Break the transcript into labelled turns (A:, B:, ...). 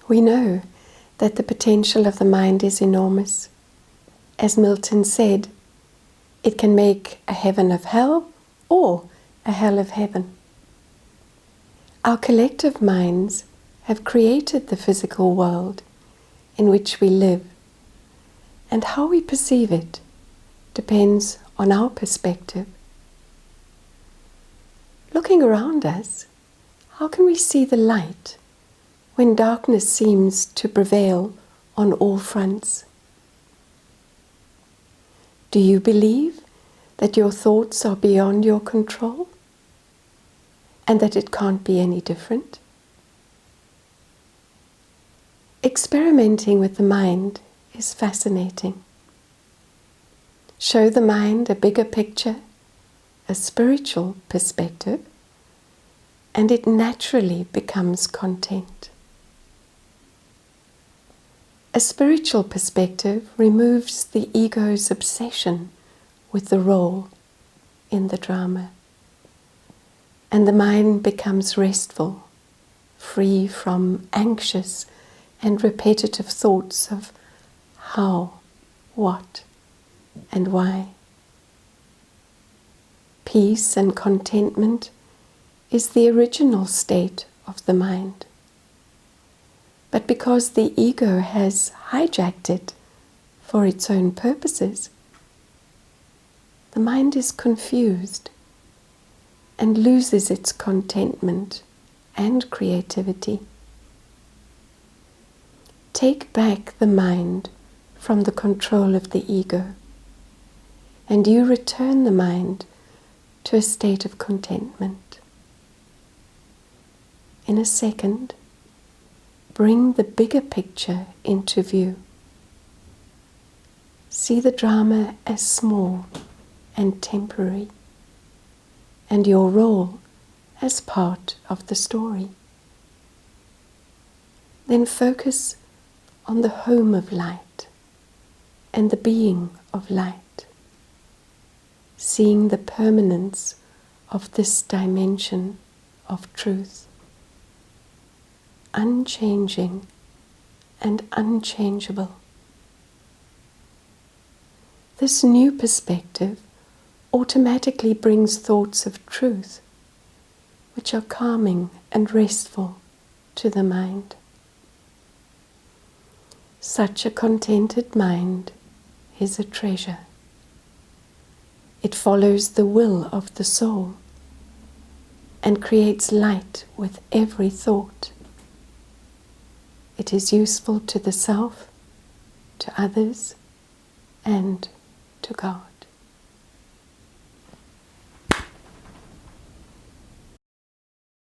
A: We know that the potential of the mind is enormous. As Milton said, it can make a heaven of hell or a hell of heaven. Our collective minds have created the physical world in which we live, and how we perceive it depends on our perspective. Looking around us, how can we see the light when darkness seems to prevail on all fronts? Do you believe that your thoughts are beyond your control and that it can't be any different? Experimenting with the mind is fascinating. Show the mind a bigger picture, a spiritual perspective, and it naturally becomes content. A spiritual perspective removes the ego's obsession with the role in the drama, and the mind becomes restful, free from anxious and repetitive thoughts of how, what, and why. Peace and contentment is the original state of the mind. But because the ego has hijacked it for its own purposes, the mind is confused and loses its contentment and creativity. Take back the mind from the control of the ego, and you return the mind to a state of contentment. In a second, bring the bigger picture into view. See the drama as small and temporary, and your role as part of the story. Then focus on the home of light and the being of light, seeing the permanence of this dimension of truth, unchanging and unchangeable. This new perspective automatically brings thoughts of truth, which are calming and restful to the mind. Such a contented mind is a treasure. It follows the will of the soul and creates light with every thought. It is useful to the self, to others, and to God.